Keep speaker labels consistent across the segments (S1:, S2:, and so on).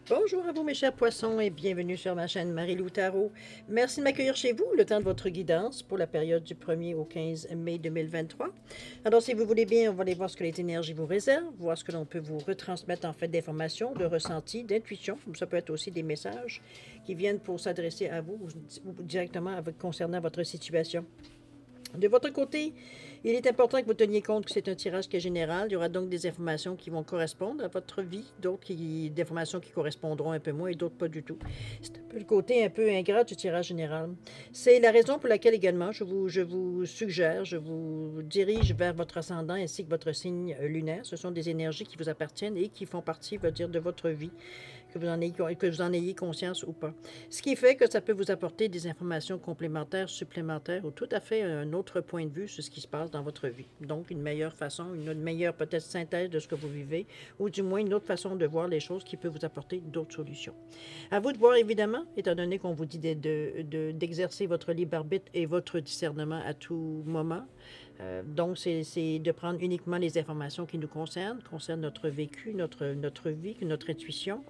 S1: Bonjour à vous mes chers poissons et bienvenue sur ma chaîne Marie-Lou Tarot. Merci de m'accueillir chez vous le temps de votre guidance pour la période du 1er au 15 mai 2023. Alors si vous voulez bien, on va aller voir ce que les énergies vous réservent, voir ce que l'on peut vous retransmettre en fait d'informations, de ressentis, d'intuition. Ça peut être aussi des messages qui viennent pour s'adresser à vous ou directement concernant votre situation. De votre côté, il est important que vous teniez compte que c'est un tirage qui est général. Il y aura donc des informations qui vont correspondre à votre vie, d'autres des informations qui correspondront un peu moins et d'autres pas du tout. C'est un peu le côté un peu ingrat du tirage général. C'est la raison pour laquelle également je vous suggère, je vous dirige vers votre ascendant ainsi que votre signe lunaire. Ce sont des énergies qui vous appartiennent et qui font partie, veut dire, de votre vie, que vous en ayez conscience ou pas. Ce qui fait que ça peut vous apporter des informations complémentaires, supplémentaires ou tout à fait un autre point de vue sur ce qui se passe dans votre vie. Donc, une meilleure façon, une meilleure peut-être synthèse de ce que vous vivez ou du moins une autre façon de voir les choses qui peut vous apporter d'autres solutions. À vous de voir, évidemment, étant donné qu'on vous dit d'exercer votre libre arbitre et votre discernement à tout moment. Donc, c'est de prendre uniquement les informations qui nous concernent notre vécu, notre vie, notre intuition,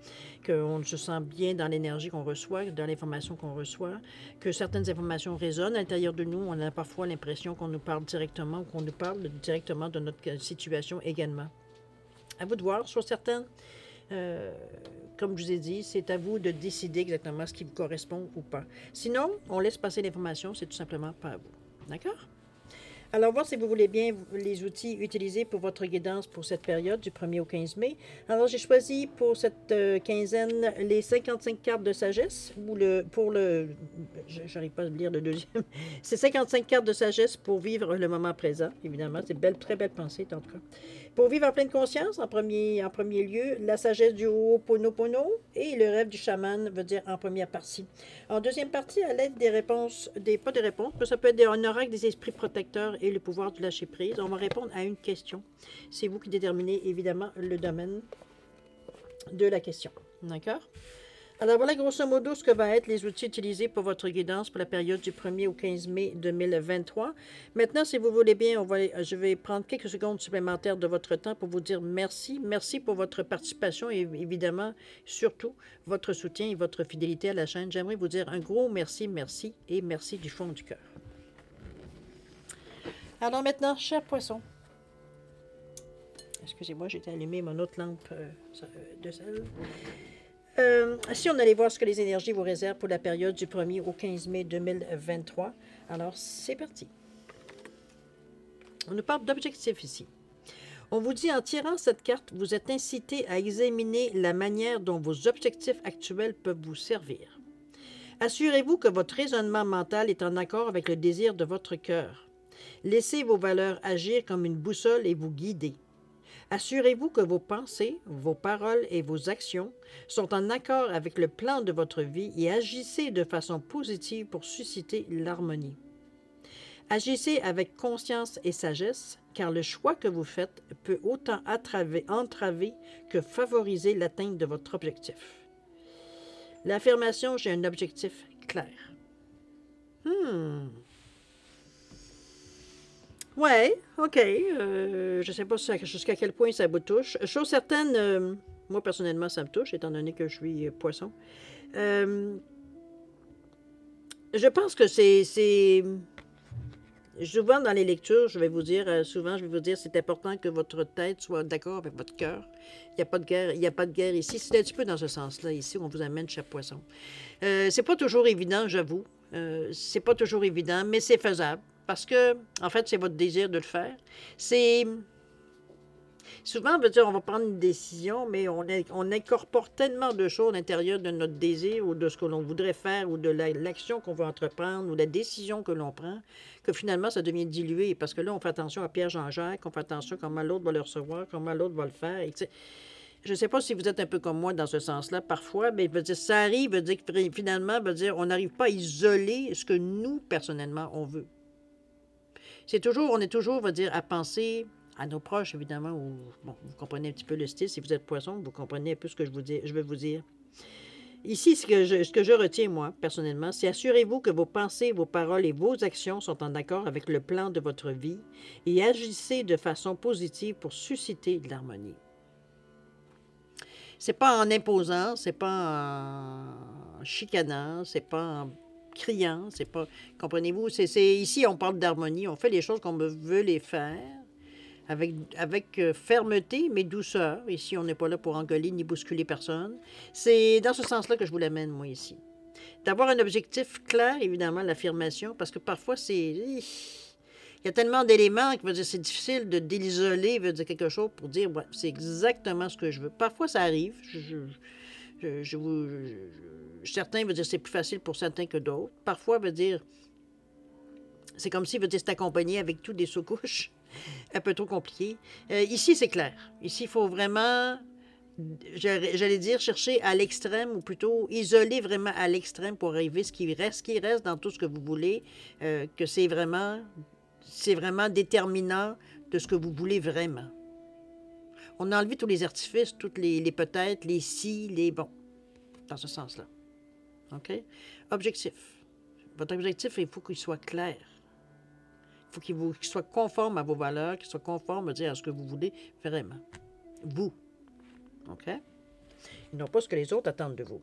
S1: qu'on se sent bien dans l'énergie qu'on reçoit, dans l'information qu'on reçoit, que certaines informations résonnent à l'intérieur de nous. On a parfois l'impression qu'on nous parle directement ou qu'on nous parle directement de notre situation également. À vous de voir, sur certaines, comme je vous ai dit, c'est à vous de décider exactement ce qui vous correspond ou pas. Sinon, on laisse passer l'information, c'est tout simplement pas à vous. D'accord? Alors, voir si vous voulez bien les outils utilisés pour votre guidance pour cette période du 1er au 15 mai. Alors, j'ai choisi pour cette quinzaine les 55 cartes de sagesse, ou j'arrive pas à lire le deuxième. C'est 55 cartes de sagesse pour vivre le moment présent, évidemment. C'est très belle pensée, en tout cas. Pour vivre en pleine conscience, en premier lieu, la sagesse du Ho'oponopono et le rêve du chaman, veut dire en première partie. En deuxième partie, à l'aide des réponses, pas des réponses, mais ça peut être un oracle des esprits protecteurs et le pouvoir du lâcher-prise. On va répondre à une question. C'est vous qui déterminez, évidemment, le domaine de la question. D'accord? Alors voilà grosso modo ce que vont être les outils utilisés pour votre guidance pour la période du 1er au 15 mai 2023. Maintenant, si vous voulez bien, je vais prendre quelques secondes supplémentaires de votre temps pour vous dire merci. Merci pour votre participation et évidemment, surtout, votre soutien et votre fidélité à la chaîne. J'aimerais vous dire un gros merci, merci et merci du fond du cœur. Alors maintenant, chers poissons, excusez-moi, j'ai allumé mon autre lampe de sel. Si on allait voir ce que les énergies vous réservent pour la période du 1er au 15 mai 2023, alors c'est parti. On nous parle d'objectifs ici. On vous dit, en tirant cette carte, vous êtes incité à examiner la manière dont vos objectifs actuels peuvent vous servir. Assurez-vous que votre raisonnement mental est en accord avec le désir de votre cœur. Laissez vos valeurs agir comme une boussole et vous guider. Assurez-vous que vos pensées, vos paroles et vos actions sont en accord avec le plan de votre vie et agissez de façon positive pour susciter l'harmonie. Agissez avec conscience et sagesse, car le choix que vous faites peut autant entraver que favoriser l'atteinte de votre objectif. L'affirmation « J'ai un objectif clair ». Ouais, ok. Je ne sais pas jusqu'à quel point ça vous touche. Chose certaine, moi personnellement, ça me touche, étant donné que je suis poisson. Je pense que c'est... Souvent dans les lectures, je vais vous dire, c'est important que votre tête soit d'accord avec votre cœur. Il n'y a pas de guerre, ici. C'est un petit peu dans ce sens-là, ici, qu'on vous amène, cher poisson. C'est pas toujours évident, j'avoue. C'est pas toujours évident, mais c'est faisable. Parce que, en fait, c'est votre désir de le faire. Souvent, on veut dire, on va prendre une décision, mais on incorpore tellement de choses à l'intérieur de notre désir ou de ce que l'on voudrait faire ou de l'action qu'on veut entreprendre ou la décision que l'on prend, que finalement, ça devient dilué. Parce que là, on fait attention à Pierre-Jean-Jacques, on fait attention à comment l'autre va le recevoir, comment l'autre va le faire. Et je ne sais pas si vous êtes un peu comme moi dans ce sens-là parfois, mais veut dire, ça arrive, veut dire que finalement, veut dire, on n'arrive pas à isoler ce que nous, personnellement, on veut. On est toujours, veut dire, à penser à nos proches, évidemment, ou, bon, vous comprenez un petit peu le style, si vous êtes poisson, vous comprenez un peu ce que je veux vous dire. Ici, ce que je retiens, moi, personnellement, c'est assurez-vous que vos pensées, vos paroles et vos actions sont en accord avec le plan de votre vie et agissez de façon positive pour susciter de l'harmonie. C'est pas en imposant, c'est pas en chicanant, c'est pas en criant, c'est pas... Comprenez-vous? Ici, on parle d'harmonie. On fait les choses qu'on veut les faire avec fermeté, mais douceur. Ici, on n'est pas là pour engueuler ni bousculer personne. C'est dans ce sens-là que je vous l'amène, moi, ici. D'avoir un objectif clair, évidemment, l'affirmation, parce que parfois, il y a tellement d'éléments que c'est difficile de d'isoler, veut dire quelque chose pour dire, ouais, c'est exactement ce que je veux. Parfois, ça arrive. Certains veut dire c'est plus facile pour certains que d'autres. Parfois, veut dire, c'est comme si, veut dire, c'est accompagné avec tout des sous-couches. Un peu trop compliqué. Ici, c'est clair. Ici, il faut vraiment, j'allais dire, chercher à l'extrême, ou plutôt isoler vraiment à l'extrême pour arriver ce qui reste dans tout ce que vous voulez, que c'est vraiment déterminant de ce que vous voulez vraiment. On a enlevé tous les artifices, toutes les peut-être, les si, les bon, dans ce sens-là. OK? Objectif. Votre objectif, il faut qu'il soit clair. Il faut qu'il soit conforme à vos valeurs, qu'il soit conforme à ce que vous voulez vraiment. Vous. OK? Et non pas ce que les autres attendent de vous.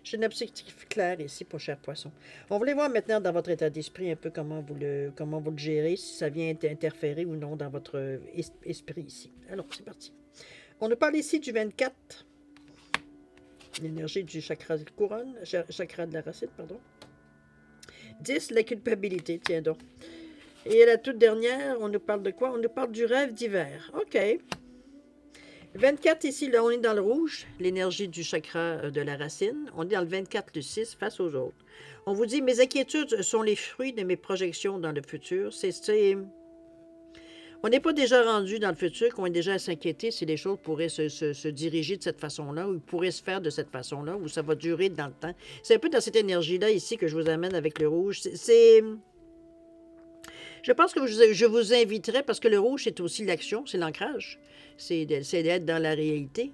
S1: J'ai un objectif clair ici, pour cher poisson. On voulait voir maintenant dans votre état d'esprit un peu comment vous le gérez, si ça vient interférer ou non dans votre esprit ici. Alors, c'est parti. On nous parle ici du 24, l'énergie du chakra de couronne, chakra de la racine, pardon. 10, la culpabilité, tiens donc. Et la toute dernière, on nous parle de quoi? On nous parle du rêve d'hiver. OK. 24 ici, là, on est dans le rouge, l'énergie du chakra de la racine. On est dans le 24, le 6, face aux autres. On vous dit, mes inquiétudes sont les fruits de mes projections dans le futur. On n'est pas déjà rendu dans le futur, qu'on est déjà à s'inquiéter si les choses pourraient se diriger de cette façon-là, ou pourraient se faire de cette façon-là, ou ça va durer dans le temps. C'est un peu dans cette énergie-là ici que je vous amène avec le rouge. Je pense que je vous inviterai, parce que le rouge, c'est aussi l'action, c'est l'ancrage. C'est d'être dans la réalité,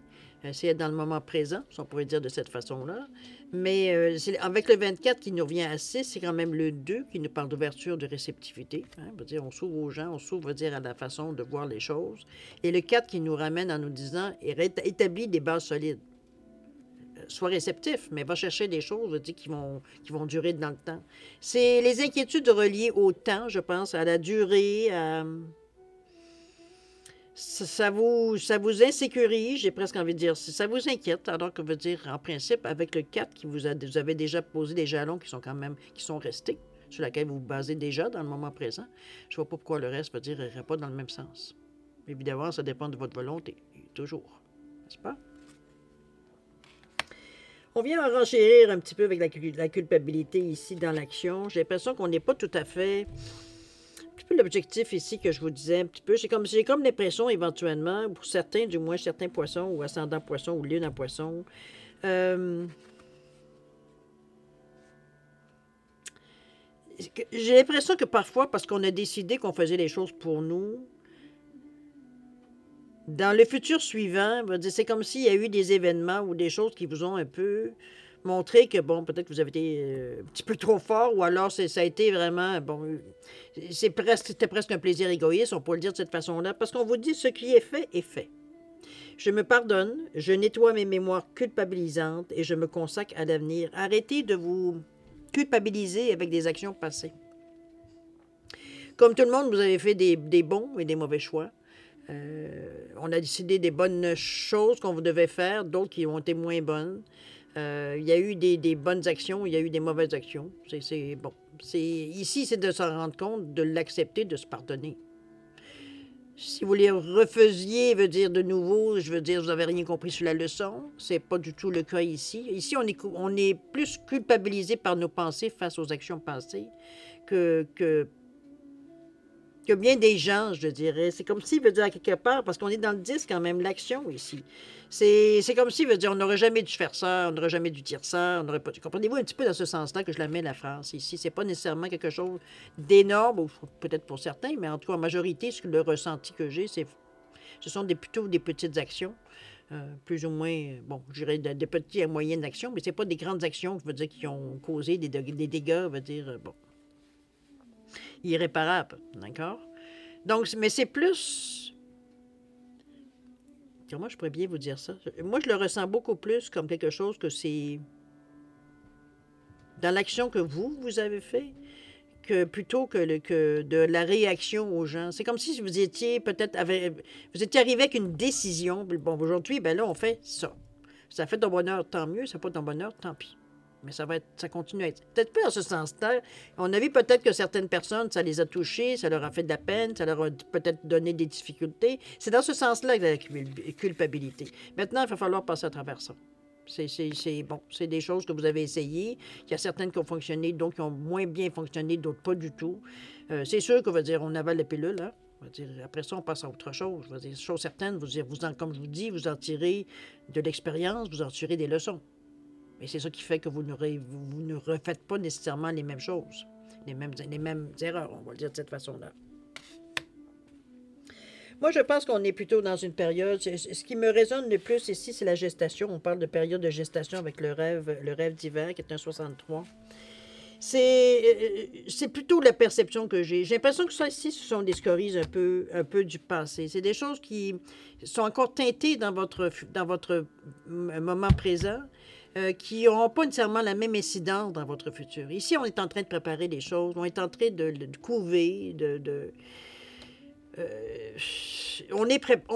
S1: c'est être dans le moment présent, si on pourrait dire de cette façon-là. Mais avec le 24 qui nous revient à 6, c'est quand même le 2 qui nous parle d'ouverture, de réceptivité. Hein, veut dire, on s'ouvre aux gens, on s'ouvre veut dire, à la façon de voir les choses. Et le 4 qui nous ramène en nous disant, établit des bases solides. Sois réceptif, mais va chercher des choses dire, qui vont durer dans le temps. C'est les inquiétudes reliées au temps, je pense, à la durée, ça vous insécurise, j'ai presque envie de dire. Ça vous inquiète, alors que veut dire, en principe, avec le 4 vous avez déjà posé des jalons qui sont restés, sur lesquels vous vous basez déjà dans le moment présent. Je ne vois pas pourquoi le reste, veut dire, n'irait pas dans le même sens. Évidemment, ça dépend de votre volonté, toujours, n'est-ce pas? On vient en renchérir un petit peu avec la culpabilité ici dans l'action. J'ai l'impression qu'on n'est pas tout à fait... Un petit peu l'objectif ici que je vous disais un petit peu. J'ai comme l'impression éventuellement, pour certains, du moins certains poissons ou ascendants poissons ou lune en poisson, j'ai l'impression que parfois, parce qu'on a décidé qu'on faisait les choses pour nous, dans le futur suivant, c'est comme s'il y a eu des événements ou des choses qui vous ont un peu montré que, bon, peut-être que vous avez été un petit peu trop fort, ou alors ça a été vraiment, bon, c'était presque un plaisir égoïste, on pourrait le dire de cette façon-là, parce qu'on vous dit ce qui est fait est fait. Je me pardonne, je nettoie mes mémoires culpabilisantes et je me consacre à l'avenir. Arrêtez de vous culpabiliser avec des actions passées. Comme tout le monde, vous avez fait des bons et des mauvais choix. On a décidé des bonnes choses qu'on vous devait faire, d'autres qui ont été moins bonnes. Il y a eu des bonnes actions, il y a eu des mauvaises actions. Bon. Ici, c'est de s'en rendre compte, de l'accepter, de se pardonner. Si vous les refaisiez, veut dire de nouveau, je veux dire, vous n'avez rien compris sur la leçon. C'est pas du tout le cas ici. Ici, on est plus culpabilisé par nos pensées face aux actions passées que bien des gens, je dirais. C'est comme si, veut dire, à quelque part, parce qu'on est dans le 10 quand même, l'action ici. C'est comme si, veut dire, on n'aurait jamais dû faire ça, on n'aurait jamais dû dire ça, on n'aurait pas... Comprenez-vous un petit peu dans ce sens-là que je la mets, la phrase ici. C'est pas nécessairement quelque chose d'énorme, ou peut-être pour certains, mais en tout cas, en majorité, le ressenti que j'ai, ce sont plutôt des petites actions. Plus ou moins, bon, je dirais des petites et moyennes actions, mais c'est pas des grandes actions, je veux dire, qui ont causé des dégâts, veut dire, bon, irréparable, d'accord? Donc, mais c'est plus Comment je pourrais bien vous dire ça? Moi, je le ressens beaucoup plus comme quelque chose que c'est dans l'action que vous avez fait, que plutôt que de la réaction aux gens. C'est comme si vous étiez peut-être vous étiez arrivé avec une décision. Bon, aujourd'hui, ben là, on fait ça. Ça fait ton bonheur, tant mieux. Ça fait pas ton bonheur, tant pis. Mais ça continue à être. Peut-être pas dans ce sens-là. On a vu peut-être que certaines personnes, ça les a touchées, ça leur a fait de la peine, ça leur a peut-être donné des difficultés. C'est dans ce sens-là que la culpabilité. Maintenant, il va falloir passer à travers ça. Bon, c'est des choses que vous avez essayées. Il y a certaines qui ont fonctionné, d'autres qui ont moins bien fonctionné, d'autres pas du tout. C'est sûr qu'on va dire, on avale la pilule, hein? On va dire, après ça, on passe à autre chose. Je veux dire, chose certaine, comme je vous dis, vous en tirez de l'expérience, vous en tirez des leçons. Et c'est ça qui fait que vous ne refaites pas nécessairement les mêmes choses, les mêmes erreurs, on va le dire de cette façon-là. Moi, je pense qu'on est plutôt dans une période. Ce qui me résonne le plus ici, c'est la gestation. On parle de période de gestation avec le rêve d'hiver, qui est un 63. C'est plutôt la perception que j'ai. J'ai l'impression que ça ici, ce sont des scories un peu du passé. C'est des choses qui sont encore teintées dans votre moment présent, qui n'auront pas nécessairement la même incidence dans votre futur. Ici, on est en train de préparer des choses, on est en train de couver, on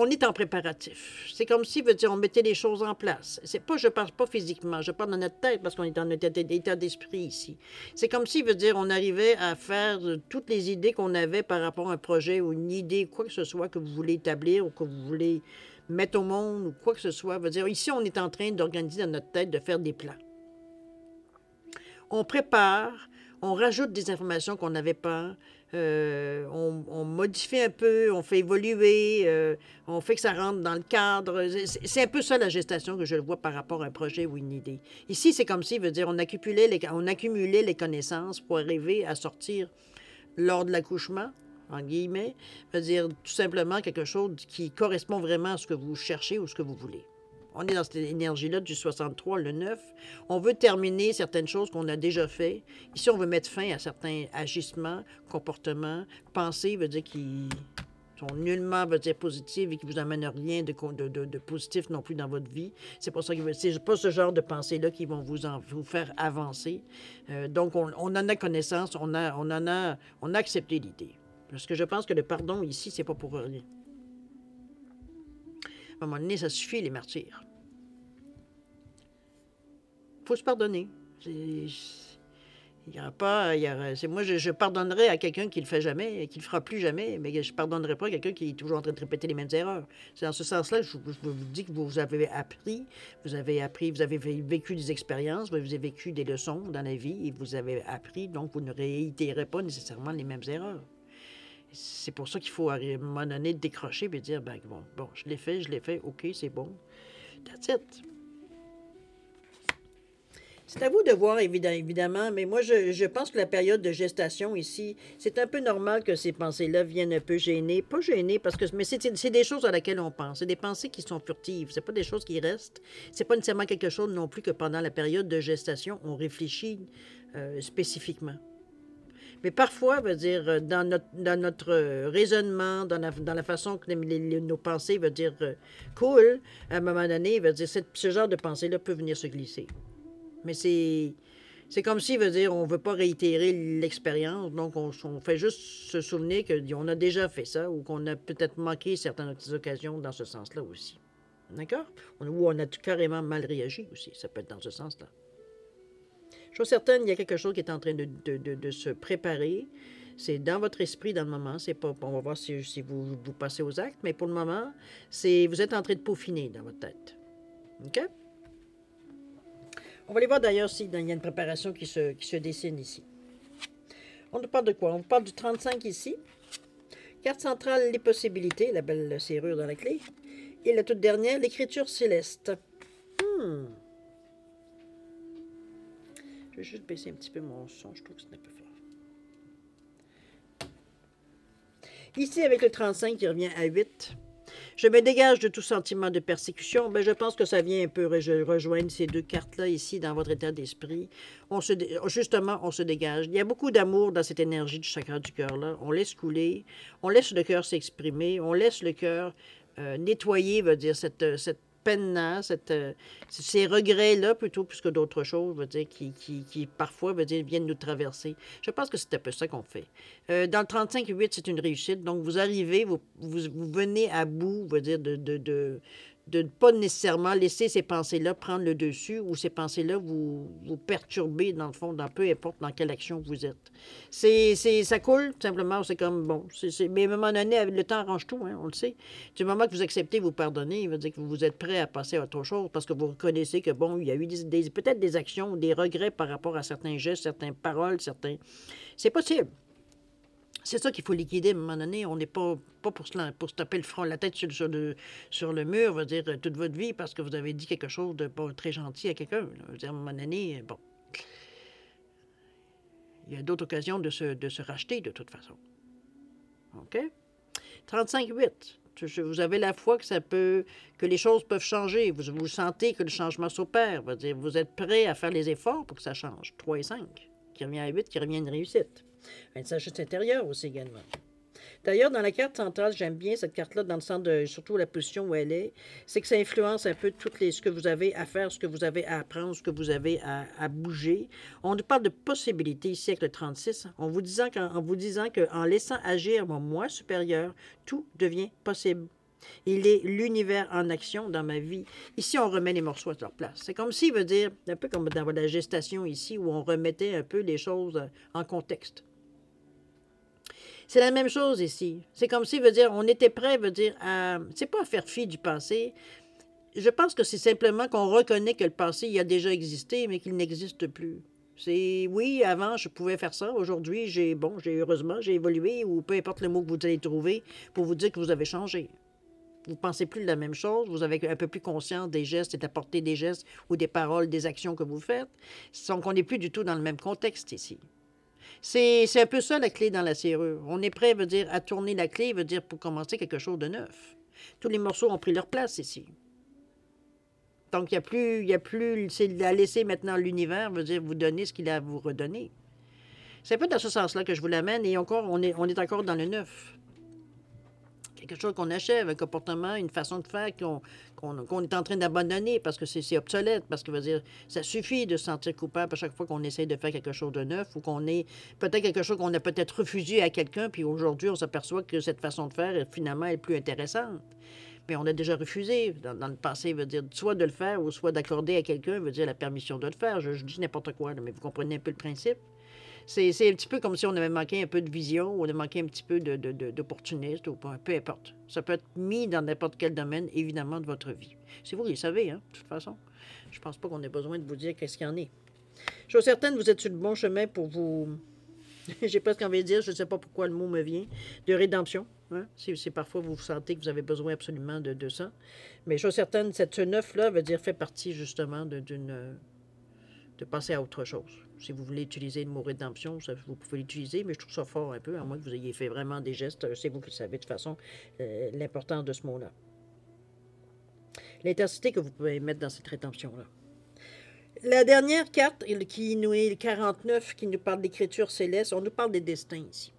S1: est en préparatif. C'est comme si, on mettait les choses en place. Je parle pas physiquement, je parle dans notre tête parce qu'on est dans notre état d'esprit ici. C'est comme si, on arrivait à faire toutes les idées qu'on avait par rapport à un projet ou une idée, quoi que ce soit que vous voulez établir ou que vous voulez mettre au monde ou quoi que ce soit. Ici, on est en train d'organiser dans notre tête, de faire des plans. On prépare, on rajoute des informations qu'on n'avait pas. On modifie un peu, on fait évoluer, on fait que ça rentre dans le cadre. C'est un peu ça la gestation que je le vois par rapport à un projet ou une idée. Ici, c'est comme si, on accumulait les connaissances pour arriver à sortir lors de l'accouchement, en guillemets, tout simplement quelque chose qui correspond vraiment à ce que vous cherchez ou ce que vous voulez. On est dans cette énergie-là du 63, le 9. On veut terminer certaines choses qu'on a déjà fait. Ici, on veut mettre fin à certains agissements, comportements, pensées, qui sont nullement, positifs et qui vous amènent rien de positif non plus dans votre vie. C'est pour ça que c'est pas ce genre de pensées-là qui vont vous faire avancer. Donc, on en a connaissance, on a accepté l'idée. Parce que je pense que le pardon ici, c'est pas pour rien. À un moment donné, ça suffit, les martyrs. Il faut se pardonner. Moi, je pardonnerai à quelqu'un qui ne le fait jamais, qui ne le fera plus jamais, mais je ne pardonnerai pas à quelqu'un qui est toujours en train de répéter les mêmes erreurs. C'est dans ce sens-là que je vous dis que vous avez vécu des expériences, vous avez vécu des leçons dans la vie et vous avez appris, donc vous ne réitérez pas nécessairement les mêmes erreurs. C'est pour ça qu'il faut, à un moment donné, décrocher et dire, bon, je l'ai fait, OK, c'est bon. That's it. C'est à vous de voir, évidemment, mais moi, je pense que la période de gestation ici, c'est un peu normal que ces pensées-là viennent un peu gêner. Pas gêner, mais c'est des choses à laquelle on pense. C'est des pensées qui sont furtives. C'est pas des choses qui restent. C'est pas nécessairement quelque chose non plus que pendant la période de gestation, on réfléchit spécifiquement. Mais parfois, dans notre raisonnement, dans la façon que nos pensées, coulent, à un moment donné, ce genre de pensée-là peut venir se glisser. Mais c'est comme si, on ne veut pas réitérer l'expérience, donc on fait juste se souvenir qu'on a déjà fait ça ou qu'on a peut-être manqué certaines occasions dans ce sens-là aussi. D'accord? Ou on a carrément mal réagi aussi, ça peut être dans ce sens-là. Chose certaine, il y a quelque chose qui est en train de se préparer. C'est dans votre esprit dans le moment. C'est pas, on va voir si vous passez aux actes, mais pour le moment, vous êtes en train de peaufiner dans votre tête. OK? On va aller voir d'ailleurs s'il y a une préparation qui se dessine ici. On nous parle de quoi? On parle du 35 ici. Carte centrale, les possibilités, la belle serrure dans la clé. Et la toute dernière, l'écriture céleste. Je vais juste baisser un petit peu mon son, je trouve que c'est un peu fort. Ici, avec le 35 qui revient à 8, je me dégage de tout sentiment de persécution. Je pense que ça vient un peu rejoindre ces deux cartes-là ici dans votre état d'esprit. Justement, on se dégage. Il y a beaucoup d'amour dans cette énergie du chakra du cœur-là. On laisse couler, on laisse le cœur s'exprimer, on laisse le cœur nettoyer, veut dire, cette peine-là, ces regrets-là, plutôt plus que d'autres choses, veut dire, qui parfois, veut dire, viennent nous traverser. Je pense que c'est un peu ça qu'on fait. Dans le 35-8, c'est une réussite. Donc, vous arrivez, vous venez à bout, veut dire, de ne pas nécessairement laisser ces pensées-là prendre le dessus ou ces pensées-là vous perturber, dans le fond, dans peu importe dans quelle action vous êtes. Ça coule, tout simplement, c'est comme, bon, mais à un moment donné, le temps arrange tout, hein, on le sait. Du moment que vous acceptez, vous pardonnez, il veut dire que vous êtes prêt à passer à autre chose parce que vous reconnaissez que, bon, il y a eu peut-être des actions, des regrets par rapport à certains gestes, certaines paroles, certains... C'est possible. C'est ça qu'il faut liquider à un moment donné. On n'est pas pour se taper le front, la tête sur le mur, veut dire, toute votre vie parce que vous avez dit quelque chose de pas très gentil à quelqu'un. Veut dire, à un moment donné, bon, il y a d'autres occasions de se racheter de toute façon. OK? 35-8. Vous avez la foi que les choses peuvent changer. Vous sentez que le changement s'opère. Veut dire, vous êtes prêt à faire les efforts pour que ça change. 3 et 5, qui revient à 8, qui revient à une réussite. Un sagesse intérieure aussi également. D'ailleurs, dans la carte centrale, j'aime bien cette carte-là, dans le sens de, surtout la position où elle est, c'est que ça influence un peu ce que vous avez à faire, ce que vous avez à apprendre, ce que vous avez à bouger. On nous parle de possibilités ici avec le 36, en vous disant qu'en laissant agir mon moi supérieur, tout devient possible. Il est l'univers en action dans ma vie. Ici, on remet les morceaux à leur place. C'est comme s'il veut dire, un peu comme dans la gestation ici, où on remettait un peu les choses en contexte. C'est la même chose ici. C'est comme si, veut dire, on était prêt, veut dire, c'est pas à faire fi du passé. Je pense que c'est simplement qu'on reconnaît que le passé, il a déjà existé, mais qu'il n'existe plus. Oui, avant, je pouvais faire ça. Aujourd'hui, heureusement, j'ai évolué, ou peu importe le mot que vous allez trouver, pour vous dire que vous avez changé. Vous ne pensez plus de la même chose, vous avez un peu plus conscience des gestes et de la portée des gestes ou des paroles, des actions que vous faites. Donc, on n'est plus du tout dans le même contexte ici. C'est un peu ça la clé dans la serrure. On est prêt, veut dire, à tourner la clé, veut dire, pour commencer quelque chose de neuf. Tous les morceaux ont pris leur place ici. Donc, il n'y a plus, c'est à laisser maintenant l'univers, veut dire, vous donner ce qu'il a à vous redonner. C'est un peu dans ce sens-là que je vous l'amène, et encore, on est encore dans le neuf. Quelque chose qu'on achève, un comportement, une façon de faire qu'on est en train d'abandonner parce que c'est obsolète, parce que veut dire, ça suffit de se sentir coupable à chaque fois qu'on essaie de faire quelque chose de neuf ou qu'on est peut-être quelque chose qu'on a peut-être refusé à quelqu'un, puis aujourd'hui, on s'aperçoit que cette façon de faire, finalement, est plus intéressante. Mais on a déjà refusé, dans le passé, veut dire, soit de le faire ou soit d'accorder à quelqu'un, veut dire la permission de le faire. Je dis n'importe quoi, là, mais vous comprenez un peu le principe. C'est un petit peu comme si on avait manqué un peu de vision ou on a manqué un petit peu d'opportuniste ou peu importe. Ça peut être mis dans n'importe quel domaine, évidemment, de votre vie. C'est vous qui le savez, hein, de toute façon. Je pense pas qu'on ait besoin de vous dire qu'est-ce qu'il y en est. Je suis certaine que vous êtes sur le bon chemin pour vous... J'ai presque envie de dire, je ne sais pas pourquoi le mot me vient, de rédemption. Hein? Si parfois vous sentez que vous avez besoin absolument de ça. Mais je suis certaine que ce neuf-là veut dire fait partie justement de passer à autre chose. Si vous voulez utiliser le mot rédemption, vous pouvez l'utiliser, mais je trouve ça fort un peu, à moins que vous ayez fait vraiment des gestes. C'est vous qui le savez de toute façon, l'importance de ce mot-là. L'intensité que vous pouvez mettre dans cette rédemption-là. La dernière carte, qui nous est le 49, qui nous parle d'écriture céleste, on nous parle des destins ici.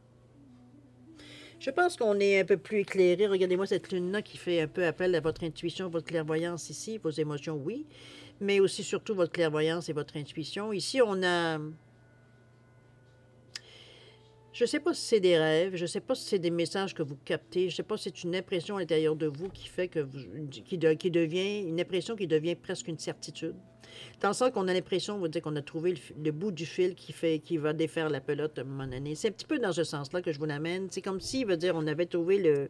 S1: Je pense qu'on est un peu plus éclairé. Regardez-moi cette lune-là qui fait un peu appel à votre intuition, votre clairvoyance ici, vos émotions, oui, mais aussi surtout votre clairvoyance et votre intuition. Ici, on a... Je ne sais pas si c'est des rêves, je ne sais pas si c'est des messages que vous captez, je ne sais pas si c'est une impression à l'intérieur de vous qui fait que qui devient une impression qui devient presque une certitude. Dans le sens qu'on a l'impression, on va dire qu'on a trouvé le bout du fil qui va défaire la pelote à un moment donné. C'est un petit peu dans ce sens-là que je vous l'amène. C'est comme si, veut dire, on avait trouvé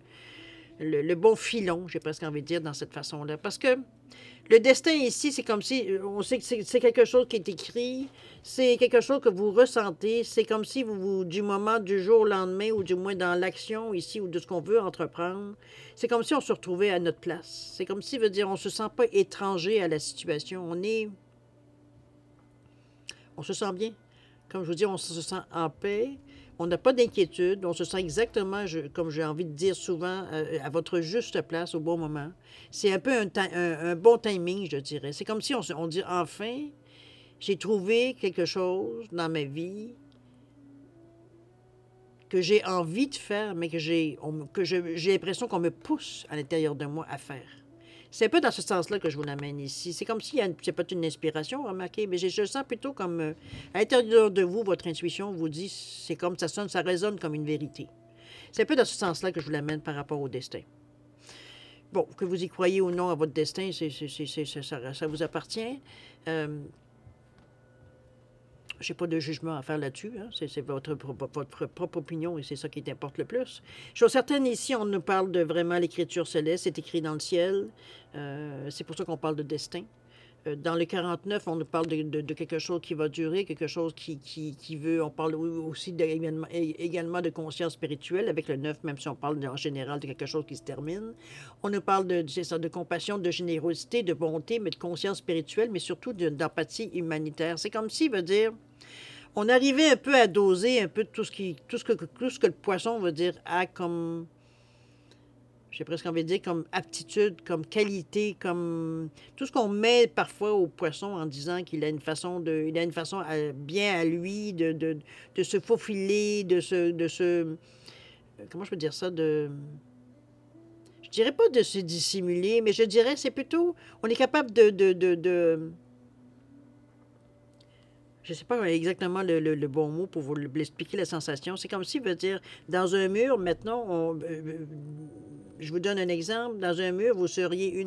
S1: le bon filon, j'ai presque envie de dire, dans cette façon-là. Parce que le destin ici, c'est comme si, on sait que c'est quelque chose qui est écrit, c'est quelque chose que vous ressentez, c'est comme si du moment, du jour au lendemain, ou du moins dans l'action ici, ou de ce qu'on veut entreprendre, c'est comme si on se retrouvait à notre place. C'est comme si, veut dire, on ne se sent pas étranger à la situation. On se sent bien. Comme je vous dis, on se sent en paix. On n'a pas d'inquiétude. On se sent exactement, comme j'ai envie de dire souvent, à votre juste place au bon moment. C'est un peu un bon timing, je dirais. C'est comme si on dit, enfin, j'ai trouvé quelque chose dans ma vie que j'ai envie de faire, mais que j'ai l'impression qu'on me pousse à l'intérieur de moi à faire. C'est un peu dans ce sens-là que je vous l'amène ici. C'est comme s'il y a c'est pas une inspiration, remarquez, mais je le sens plutôt comme à l'intérieur de vous, votre intuition vous dit, c'est comme ça sonne, ça résonne comme une vérité. C'est un peu dans ce sens-là que je vous l'amène par rapport au destin. Bon, que vous y croyez ou non à votre destin, ça vous appartient. Je n'ai pas de jugement à faire là-dessus. Hein? C'est votre propre opinion et c'est ça qui t'importe le plus. Chose certaine, ici, on nous parle de vraiment l'écriture céleste, c'est écrit dans le ciel. C'est pour ça qu'on parle de destin. Dans le 49, on nous parle de quelque chose qui va durer, quelque chose qui veut... On parle aussi également de conscience spirituelle avec le 9, même si on parle en général de quelque chose qui se termine. On nous parle de compassion, de générosité, de bonté, mais de conscience spirituelle, mais surtout d'empathie humanitaire. C'est comme s'il veut dire... On arrivait un peu à doser un peu tout ce que le poisson veut dire a comme... J'ai presque envie de dire comme aptitude, comme qualité, comme tout ce qu'on met parfois au poisson en disant qu'il a une façon bien à lui de se faufiler, comment je peux dire ça, je dirais pas de se dissimuler, mais je dirais c'est plutôt, on est capable je ne sais pas exactement le bon mot pour vous l'expliquer la sensation. C'est comme s'il veut dire, dans un mur, maintenant, je vous donne un exemple. Dans un mur, vous seriez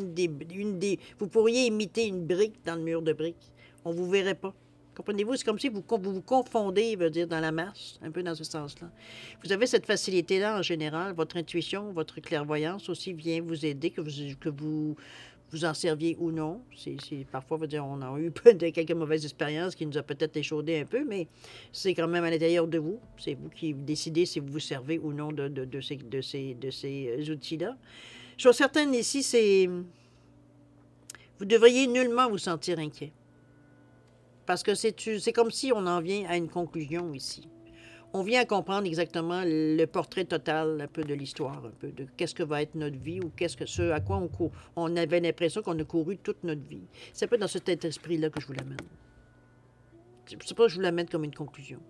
S1: vous pourriez imiter une brique dans le mur de briques. On ne vous verrait pas. Comprenez-vous? C'est comme si vous vous confondez, veut dire, dans la masse, un peu dans ce sens-là. Vous avez cette facilité-là en général. Votre intuition, votre clairvoyance aussi vient vous aider, que vous en serviez ou non. Parfois, veut dire, on a eu quelques mauvaises expériences qui nous ont peut-être échaudé un peu, mais c'est quand même à l'intérieur de vous. C'est vous qui décidez si vous vous servez ou non de ces outils-là. Chose certaine ici, vous devriez nullement vous sentir inquiet. Parce que c'est comme si on en vient à une conclusion ici. On vient à comprendre exactement le portrait total un peu de l'histoire, un peu de qu'est-ce que va être notre vie ou ce à quoi on avait l'impression qu'on a couru toute notre vie. C'est un peu dans cet esprit-là que je vous l'amène. C'est pas que je vous l'amène comme une conclusion.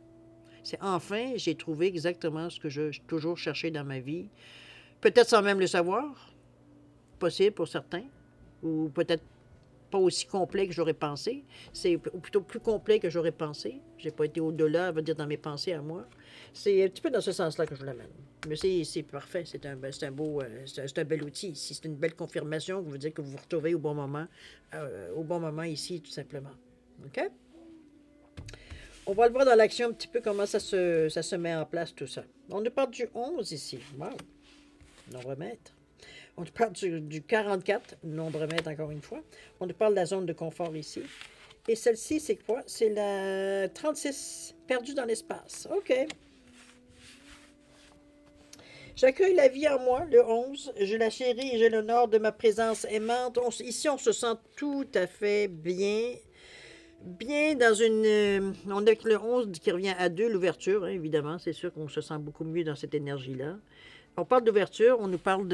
S1: C'est enfin, j'ai trouvé exactement ce que j'ai toujours cherché dans ma vie. Peut-être sans même le savoir, possible pour certains, ou peut-être pas aussi complet que j'aurais pensé. C'est plutôt plus complet que j'aurais pensé. J'ai pas été au-delà, veut dire, dans mes pensées à moi. C'est un petit peu dans ce sens-là que je l'amène. Mais c'est parfait. C'est un bel outil ici. C'est une belle confirmation que vous dire que vous vous retrouvez au bon moment ici, tout simplement. OK? On va le voir dans l'action un petit peu comment ça se met en place, tout ça. On nous parle du 11 ici. Wow! Nombre maître. On nous parle du 44, nombre maître encore une fois. On nous parle de la zone de confort ici. Et celle-ci, c'est quoi? C'est la 36, perdue dans l'espace. OK. J'accueille la vie en moi, le 11. Je la chéris et je l'honore de ma présence aimante. Ici, on se sent tout à fait bien. Bien dans une... on a le 11 qui revient à 2, l'ouverture, hein, évidemment. C'est sûr qu'on se sent beaucoup mieux dans cette énergie-là. On parle d'ouverture, on nous parle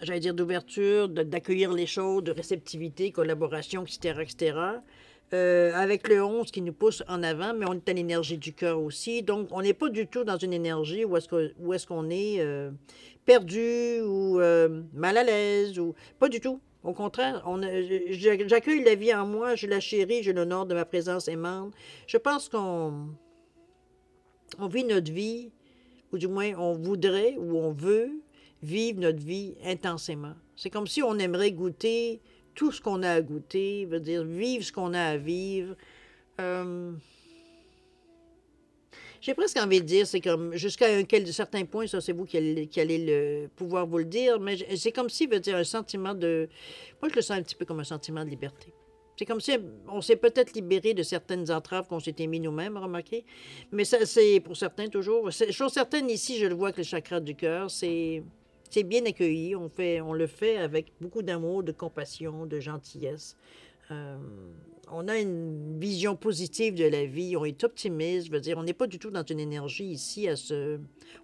S1: j'allais dire d'ouverture, d'accueillir les choses, de réceptivité, collaboration, etc., etc. Avec le 11 qui nous pousse en avant, mais on est à l'énergie du cœur aussi. Donc, on n'est pas du tout dans une énergie où est-ce qu'on est perdu ou mal à l'aise, ou pas du tout. Au contraire, j'accueille la vie en moi, je la chéris, je l'honore de ma présence aimante. Je pense qu'on vit notre vie, ou du moins on voudrait ou on veut vivre notre vie intensément. C'est comme si on aimerait goûter tout ce qu'on a à goûter, veut dire vivre ce qu'on a à vivre. J'ai presque envie de dire, c'est comme jusqu'à un certain point, ça c'est vous qui allez pouvoir vous le dire, mais c'est comme si, veut dire, un sentiment de... Moi, je le sens un petit peu comme un sentiment de liberté. C'est comme si on s'est peut-être libéré de certaines entraves qu'on s'était mis nous-mêmes, remarquez. Mais ça, c'est pour certains toujours. Chose certaine, ici, je le vois avec le chakra du cœur, c'est bien accueilli. On le fait avec beaucoup d'amour, de compassion, de gentillesse. On a une vision positive de la vie, on est optimiste, je veux dire, on n'est pas du tout dans une énergie ici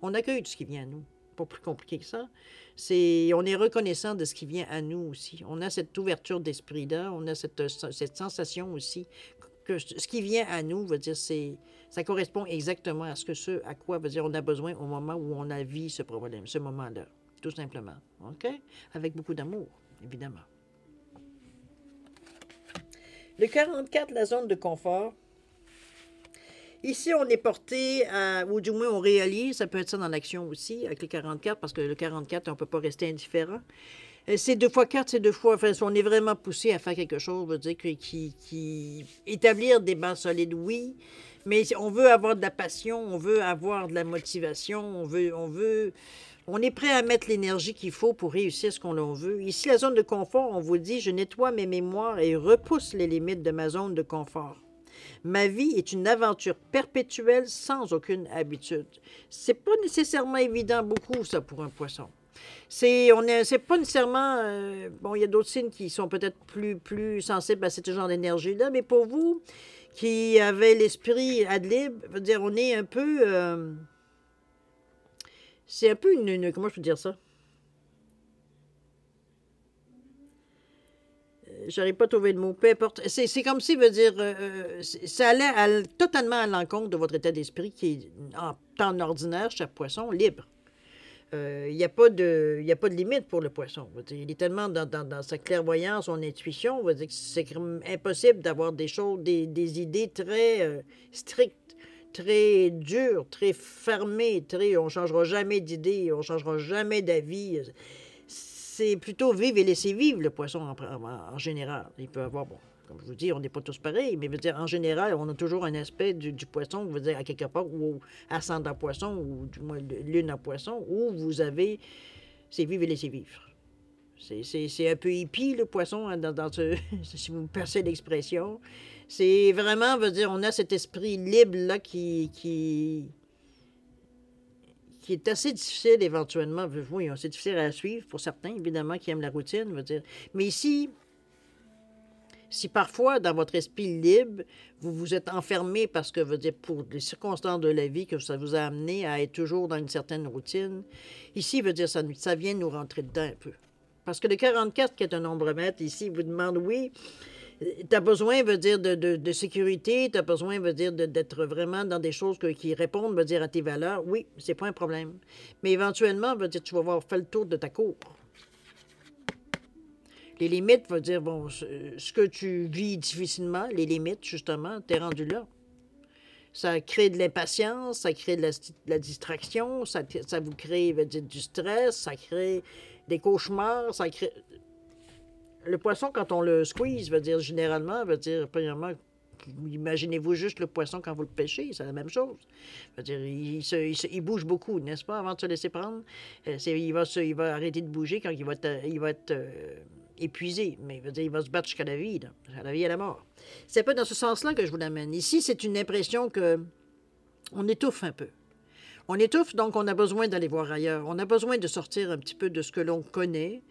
S1: on accueille tout ce qui vient à nous. Pas plus compliqué que ça. On est reconnaissant de ce qui vient à nous aussi. On a cette ouverture d'esprit-là, on a cette sensation aussi que ce qui vient à nous, veut dire, ça correspond exactement à ce à quoi, veut dire, on a besoin au moment où on a vu ce problème, ce moment-là, tout simplement. OK? Avec beaucoup d'amour, évidemment. Le 44, la zone de confort. Ici, on est porté à, ou du moins on réalise, ça peut être ça dans l'action aussi, avec le 44, parce que le 44, on ne peut pas rester indifférent. C'est 2 fois 4, c'est 2 fois, enfin, si on est vraiment poussé à faire quelque chose, veut dire établir des bases solides, oui, mais on veut avoir de la passion, on veut avoir de la motivation, on est prêt à mettre l'énergie qu'il faut pour réussir ce qu'on veut. Ici, la zone de confort, on vous dit, je nettoie mes mémoires et repousse les limites de ma zone de confort. Ma vie est une aventure perpétuelle sans aucune habitude. C'est pas nécessairement évident beaucoup, ça, pour un poisson. C'est pas nécessairement... bon, il y a d'autres signes qui sont peut-être plus sensibles à ce genre d'énergie-là, mais pour vous, qui avez l'esprit ad libre, veut dire, on est un peu... c'est un peu comment je peux dire ça? J'arrive pas à trouver le mot, peu importe. C'est comme si, veut dire, ça allait totalement à l'encontre de votre état d'esprit qui est, en temps ordinaire, chaque poisson, libre. Il n'y a pas de limite pour le poisson. Il est tellement dans sa clairvoyance, son intuition, c'est impossible d'avoir des choses, des idées très strictes, très dures, très fermées, on ne changera jamais d'idée, on ne changera jamais d'avis. C'est plutôt vivre et laisser vivre le poisson en général. Il peut avoir, bon, comme je vous dis, on n'est pas tous pareils, mais veut dire, en général, on a toujours un aspect du poisson, veut dire, à quelque part, ou ascendant poisson, ou du moins lune en poisson, où vous avez, c'est vivre et laisser vivre. C'est un peu hippie, le poisson, hein, si vous me passez l'expression. C'est vraiment, veut dire, on a cet esprit libre-là qui est assez difficile éventuellement, oui, c'est difficile à suivre pour certains, évidemment, qui aiment la routine, veut dire. Mais ici, si parfois, dans votre esprit libre, vous vous êtes enfermé parce que, veut dire, pour les circonstances de la vie, que ça vous a amené à être toujours dans une certaine routine, ici, veut dire, ça vient nous rentrer dedans un peu. Parce que le 44, qui est un nombre-mètre, ici, vous demande, oui, tu as besoin, veut dire, de sécurité, tu as besoin, veut dire, d'être vraiment dans des choses qui répondent, veut dire, à tes valeurs. Oui, c'est pas un problème. Mais éventuellement, veut dire, tu vas avoir fait le tour de ta cour. Les limites, veut dire, bon, ce que tu vis difficilement, les limites, justement, t'es rendu là. Ça crée de l'impatience, ça crée de la distraction, ça vous crée, veut dire, du stress, ça crée des cauchemars, ça crée... Le poisson, quand on le squeeze, veut dire, généralement, veut dire, premièrement, imaginez-vous juste le poisson quand vous le pêchez, c'est la même chose. Veut dire, il bouge beaucoup, n'est-ce pas, avant de se laisser prendre. Il va arrêter de bouger quand il va être épuisé, mais veut dire, il va se battre jusqu'à la vie, là, à la vie et à la mort. C'est un peu dans ce sens-là que je vous l'amène. Ici, c'est une impression que on étouffe un peu. On étouffe, donc on a besoin d'aller voir ailleurs. On a besoin de sortir un petit peu de ce que l'on connaît,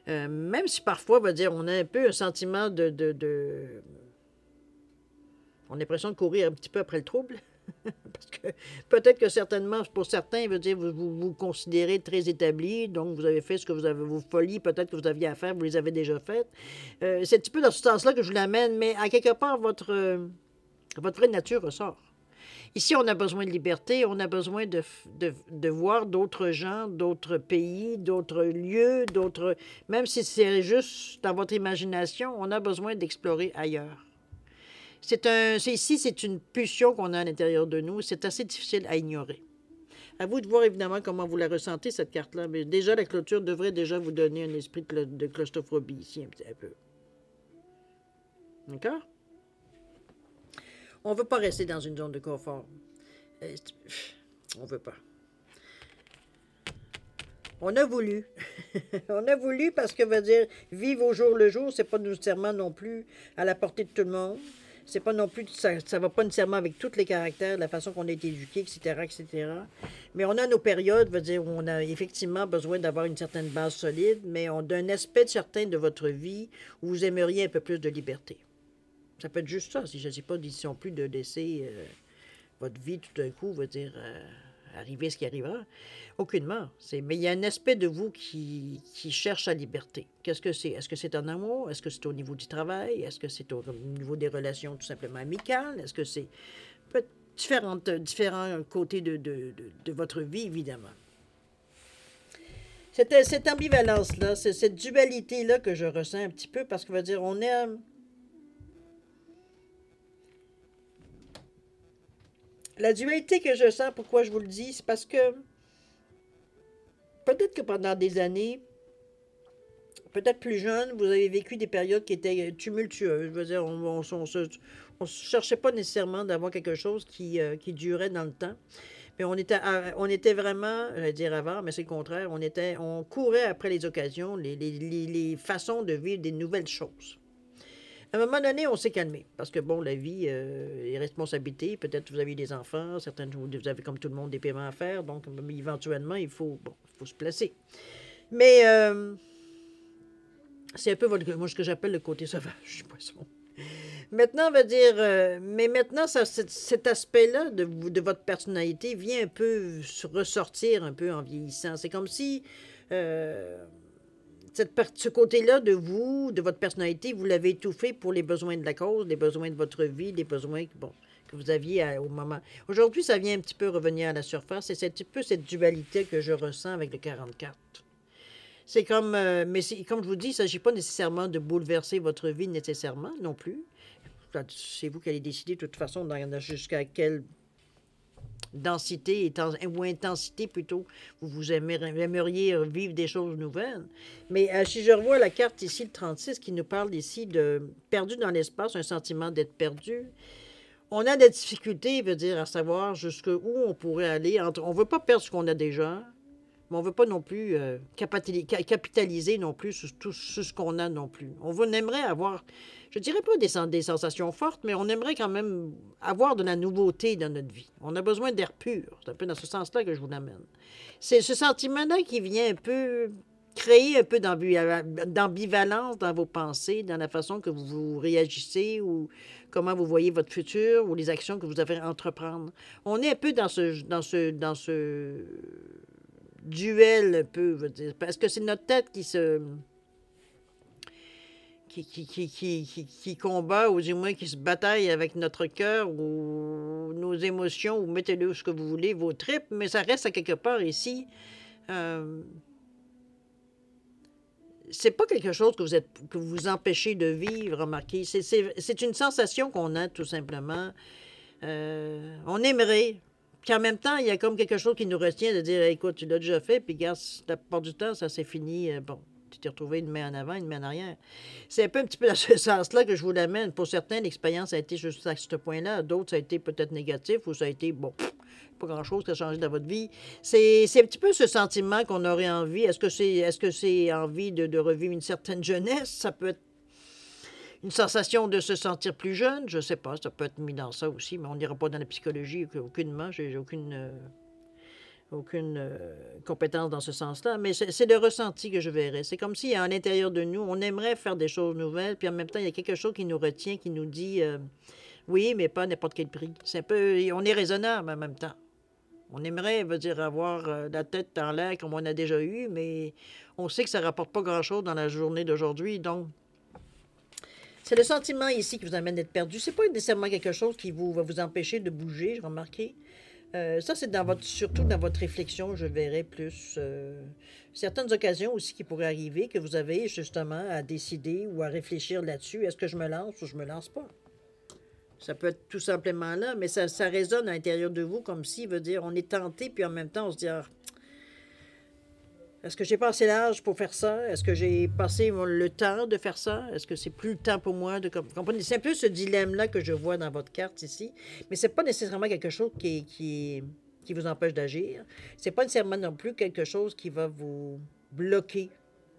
S1: même si parfois, veut dire, on a un peu un sentiment on a l'impression de courir un petit peu après le trouble. Parce que peut-être que certainement, pour certains, veut dire, vous considérez très établi, donc vous avez fait ce que vous avez, vos folies, peut-être que vous aviez à faire, vous les avez déjà faites. C'est un petit peu dans ce sens-là que je vous l'amène, mais à quelque part, votre vraie nature ressort. Ici, on a besoin de liberté, on a besoin de voir d'autres gens, d'autres pays, d'autres lieux, même si c'est juste dans votre imagination, on a besoin d'explorer ailleurs. Ici, c'est une pulsion qu'on a à l'intérieur de nous. C'est assez difficile à ignorer. À vous de voir, évidemment, comment vous la ressentez, cette carte-là. Mais déjà, la clôture devrait déjà vous donner un esprit de claustrophobie ici, un peu. D'accord? On ne veut pas rester dans une zone de confort. On ne veut pas. On a voulu. On a voulu parce que, veut dire, vivre au jour le jour, c'est pas nécessairement non plus à la portée de tout le monde. C'est pas non plus, ça va pas nécessairement avec tous les caractères, la façon qu'on a été éduqué, etc., etc. Mais on a nos périodes, veut dire, où on a effectivement besoin d'avoir une certaine base solide, mais on a un aspect certain de votre vie où vous aimeriez un peu plus de liberté. Ça peut être juste ça, si je ne dis pas d'ici non plus de laisser votre vie tout d'un coup, veut dire, arriver ce qui arrivera. Aucunement. Mais il y a un aspect de vous qui cherche la liberté. Qu'est-ce que c'est? Est-ce que c'est en amour? Est-ce que c'est au niveau du travail? Est-ce que c'est au niveau des relations tout simplement amicales? Est-ce que c'est différents côtés de votre vie, évidemment? Cette ambivalence-là, c'est cette dualité-là que je ressens un petit peu parce qu'on va dire, on est... La dualité que je sens, pourquoi je vous le dis, c'est parce que peut-être que pendant des années, peut-être plus jeune, vous avez vécu des périodes qui étaient tumultueuses. Je veux dire, on ne cherchait pas nécessairement d'avoir quelque chose qui durait dans le temps. Mais on était vraiment, je vais dire avant, mais c'est le contraire, on courait après les occasions, les façons de vivre des nouvelles choses. À un moment donné, on s'est calmé, parce que, bon, la vie, les responsabilités, peut-être vous avez des enfants, certaines, vous avez, comme tout le monde, des paiements à faire, donc, éventuellement, il faut se placer. Mais c'est un peu moi, ce que j'appelle le côté sauvage du poisson. Maintenant, on va dire, mais maintenant, cet aspect-là de votre personnalité vient un peu ressortir un peu en vieillissant. C'est comme si ce côté-là de vous, de votre personnalité, vous l'avez étouffé pour les besoins de la cause, les besoins de votre vie, les besoins que vous aviez au moment. Aujourd'hui, ça vient un petit peu revenir à la surface et c'est un petit peu cette dualité que je ressens avec le 44. C'est comme, mais comme je vous dis, il ne s'agit pas nécessairement de bouleverser votre vie nécessairement non plus. C'est vous qui allez décider de toute façon jusqu'à quelle densité ou intensité plutôt vous aimeriez vivre des choses nouvelles. Mais si je revois la carte ici, le 36, qui nous parle ici de perdu dans l'espace, un sentiment d'être perdu, on a des difficultés, veut dire, à savoir jusqu'où on pourrait aller. On ne veut pas perdre ce qu'on a déjà, mais on ne veut pas non plus capitaliser non plus sur tout ce qu'on a non plus. On aimerait avoir, je ne dirais pas des sensations fortes, mais on aimerait quand même avoir de la nouveauté dans notre vie. On a besoin d'air pur. C'est un peu dans ce sens-là que je vous l'amène. C'est ce sentiment-là qui vient un peu créer un peu d'ambivalence dans vos pensées, dans la façon que vous réagissez ou comment vous voyez votre futur ou les actions que vous avez à entreprendre. On est un peu dans ce duel un peu, je veux dire, parce que c'est notre tête qui combat, ou du moins qui se bataille avec notre cœur ou nos émotions, ou mettez-le ce que vous voulez, vos tripes, mais ça reste à quelque part ici. C'est pas quelque chose que vous empêchez de vivre, remarquez. C'est une sensation qu'on a, tout simplement. On aimerait. Puis en même temps, il y a comme quelque chose qui nous retient de dire, écoute, tu l'as déjà fait, puis regarde, la plupart du temps, ça s'est fini. Bon, tu t'es retrouvé une main en avant, une main en arrière. C'est un peu un petit peu dans ce sens-là que je vous l'amène. Pour certains, l'expérience a été juste à ce point-là. D'autres, ça a été peut-être négatif ou ça a été, bon, pas grand-chose qui a changé dans votre vie. C'est un petit peu ce sentiment qu'on aurait envie. Est-ce que c'est envie de revivre une certaine jeunesse? Ça peut être une sensation de se sentir plus jeune, je ne sais pas, ça peut être mis dans ça aussi, mais on n'ira pas dans la psychologie, aucunement, j'ai aucune compétence dans ce sens-là, mais c'est le ressenti que je verrais. C'est comme si, à l'intérieur de nous, on aimerait faire des choses nouvelles, puis en même temps, il y a quelque chose qui nous retient, qui nous dit oui, mais pas à n'importe quel prix. C'est un peu, on est raisonnable en même temps. On aimerait, veut dire, avoir la tête dans l'air comme on a déjà eu, mais on sait que ça ne rapporte pas grand-chose dans la journée d'aujourd'hui, donc c'est le sentiment ici qui vous amène d'être perdu. C'est pas nécessairement quelque chose qui va vous empêcher de bouger, remarquez. Ça, c'est surtout dans votre réflexion, je verrais plus. Certaines occasions aussi qui pourraient arriver, que vous avez justement à décider ou à réfléchir là-dessus. Est-ce que je me lance ou je me lance pas? Ça peut être tout simplement là, mais ça résonne à l'intérieur de vous comme si, veut dire, on est tenté, puis en même temps, on se dit, est-ce que j'ai passé l'âge pour faire ça? Est-ce que j'ai passé le temps de faire ça? Est-ce que c'est plus le temps pour moi de comprendre? C'est un peu ce dilemme-là que je vois dans votre carte ici, mais c'est pas nécessairement quelque chose qui vous empêche d'agir. C'est pas nécessairement non plus quelque chose qui va vous bloquer.